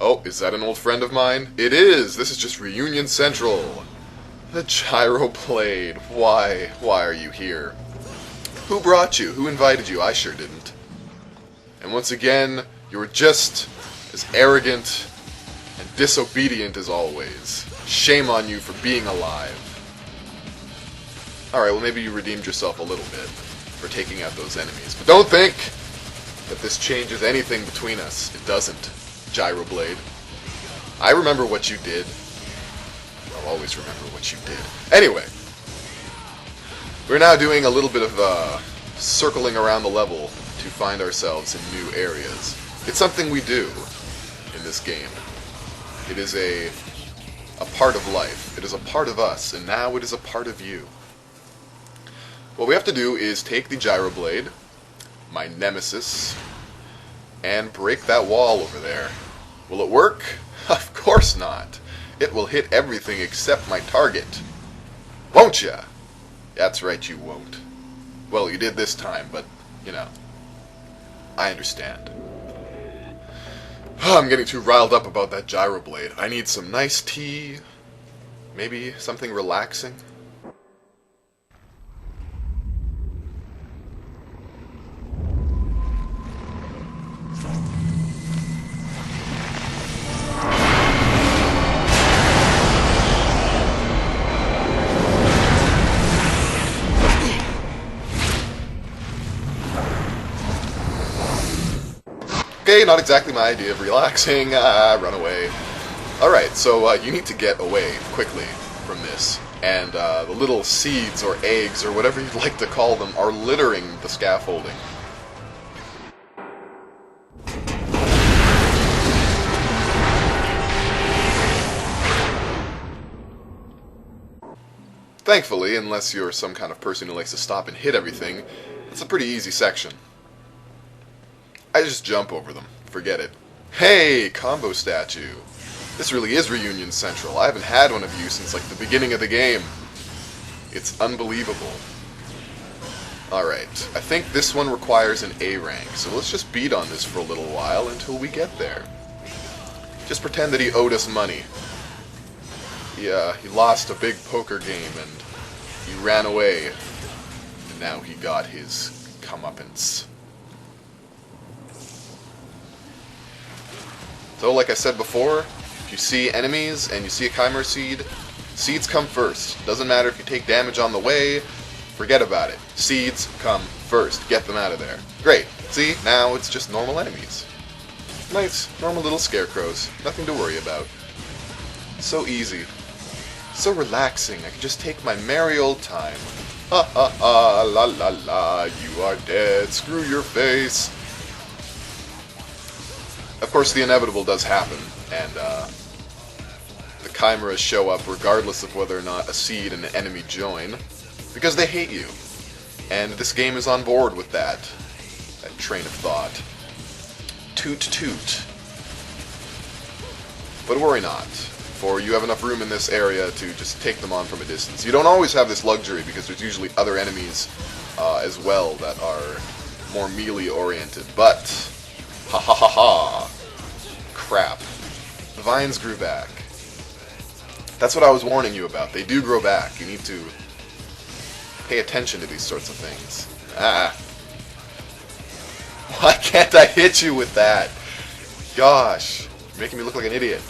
Oh, is that an old friend of mine? It is! This is just Reunion Central! The Gyroblade. Why are you here? Who brought you? Who invited you? I sure didn't. And once again, you were just as arrogant and disobedient as always. Shame on you for being alive. Alright, well maybe you redeemed yourself a little bit for taking out those enemies. But don't think that this changes anything between us. It doesn't, Gyroblade. I remember what you did. I'll always remember what you did. Anyway, we're now doing a little bit of circling around the level to find ourselves in new areas. It's something we do in this game. It is a part of life. It is a part of us, and now it is a part of you. What we have to do is take the Gyroblade, my nemesis, and break that wall over there. Will it work? Of course not. It will hit everything except my target. Won't ya? That's right, you won't. Well, you did this time, but, you know, I understand. I'm getting too riled up about that Gyroblade. I need some nice tea. Maybe something relaxing. Okay, not exactly my idea of relaxing. Run away. Alright, so you need to get away quickly from this. And the little seeds or eggs or whatever you'd like to call them are littering the scaffolding. Thankfully, unless you're some kind of person who likes to stop and hit everything, it's a pretty easy section. I just jump over them. Forget it. Hey, combo statue. This really is Reunion Central. I haven't had one of you since like the beginning of the game. It's unbelievable. Alright, I think this one requires an A rank, so let's just beat on this for a little while until we get there. Just pretend that he owed us money. He lost a big poker game and he ran away. And now he got his comeuppance. So, like I said before, if you see enemies and you see a Chimera seed, seeds come first. Doesn't matter if you take damage on the way, forget about it. Seeds come first. Get them out of there. Great. See, now it's just normal enemies. Nice, normal little scarecrows. Nothing to worry about. So easy. So relaxing. I can just take my merry old time. Ha ha ha, la la la, you are dead. Screw your face. Of course, the inevitable does happen, and the Chimeras show up regardless of whether or not a seed and an enemy join, because they hate you. And this game is on board with that train of thought. Toot toot. But worry not, for you have enough room in this area to just take them on from a distance. You don't always have this luxury, because there's usually other enemies as well that are more melee-oriented, but ha ha ha ha. Crap. The vines grew back. That's what I was warning you about. They do grow back. You need to pay attention to these sorts of things. Why can't I hit you with that? Gosh. You're making me look like an idiot.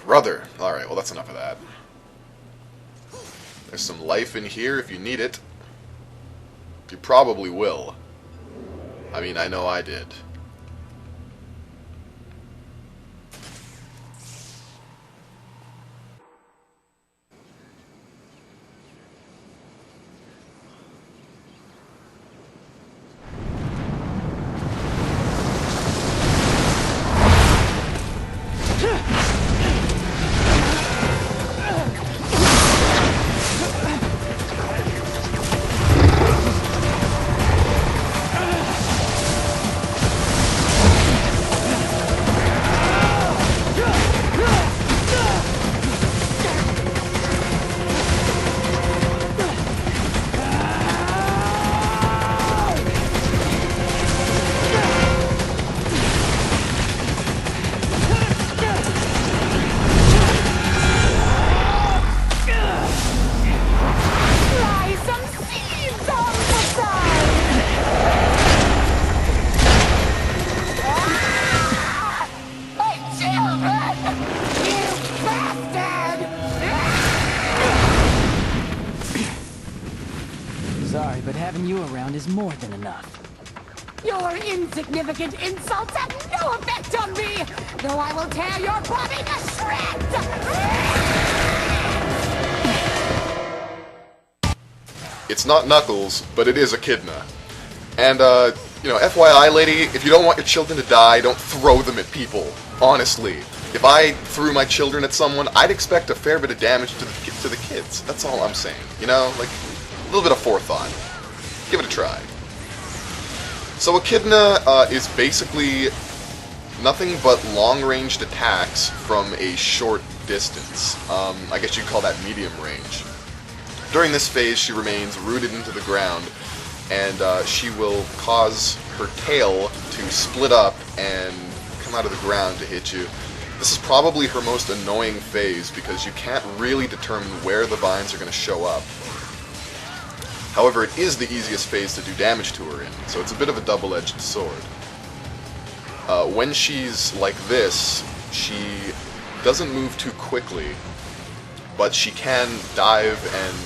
Brother. Alright, well that's enough of that. There's some life in here if you need it. You probably will. I mean, I know I did. Your insignificant insults have no effect on me, though I will tear your body to shreds! It's not Knuckles, but it is Echidna. And, FYI, lady, if you don't want your children to die, don't throw them at people. Honestly. If I threw my children at someone, I'd expect a fair bit of damage to the kids. That's all I'm saying. You know, like, a little bit of forethought. Give it a try. So Echidna is basically nothing but long-ranged attacks from a short distance. I guess you'd call that medium range. During this phase, she remains rooted into the ground, and she will cause her tail to split up and come out of the ground to hit you. This is probably her most annoying phase because you can't really determine where the vines are going to show up. However, it is the easiest phase to do damage to her in, so it's a bit of a double-edged sword. When she's like this, she doesn't move too quickly, but she can dive and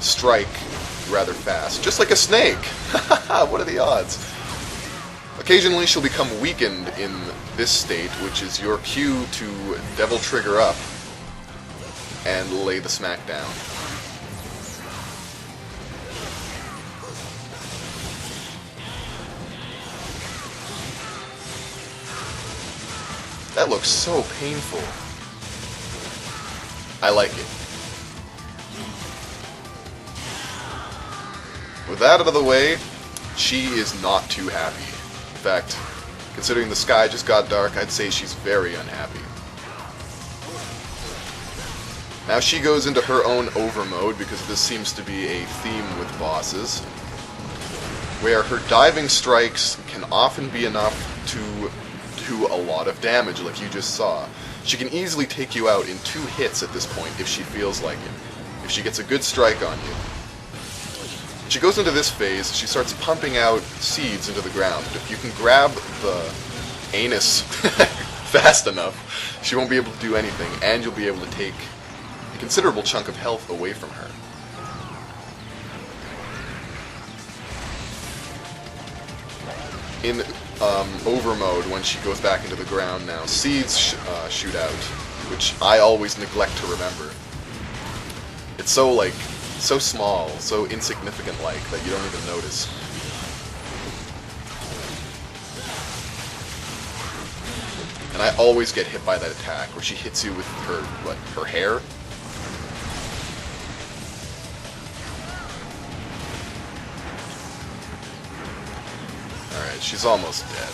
strike rather fast, just like a snake! What are the odds? Occasionally she'll become weakened in this state, which is your cue to Devil Trigger up and lay the smack down. That looks so painful. I like it. With that out of the way, she is not too happy. In fact, considering the sky just got dark, I'd say she's very unhappy. Now she goes into her own over mode, because this seems to be a theme with bosses, where her diving strikes can often be enough to do a lot of damage, like you just saw. She can easily take you out in 2 hits at this point if she feels like it, if she gets a good strike on you. When she goes into this phase, she starts pumping out seeds into the ground. If you can grab the anus fast enough, she won't be able to do anything, and you'll be able to take a considerable chunk of health away from her. In over mode, when she goes back into the ground now, seeds shoot out, which I always neglect to remember. It's so small, so insignificant-like, that you don't even notice. And I always get hit by that attack, where she hits you with her hair? Alright, she's almost dead.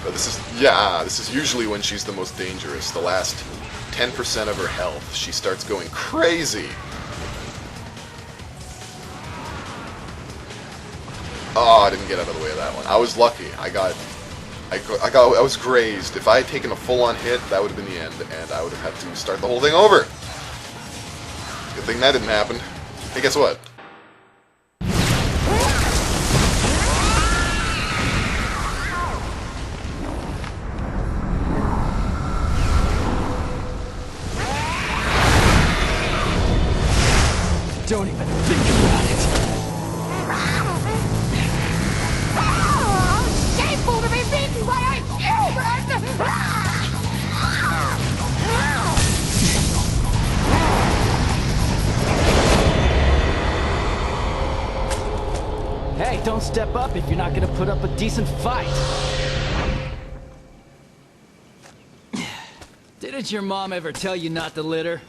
But this is usually when she's the most dangerous. The last 10% of her health, she starts going crazy. Oh, I didn't get out of the way of that one. I was lucky. I was grazed. If I had taken a full-on hit, that would have been the end, and I would have had to start the whole thing over. Good thing that didn't happen. Hey, guess what? Don't even think about it. Shameful to be beaten by a human! Hey, don't step up if you're not gonna put up a decent fight. Didn't your mom ever tell you not to litter?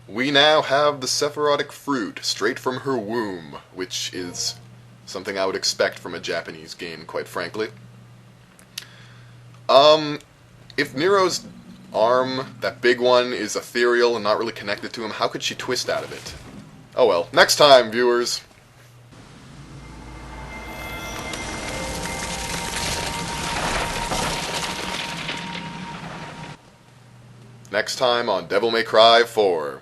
We now have the Sephirotic fruit straight from her womb, which is something I would expect from a Japanese game, quite frankly. If Nero's arm, that big one, is ethereal and not really connected to him, how could she twist out of it? Oh well, next time, viewers! Next time on Devil May Cry 4.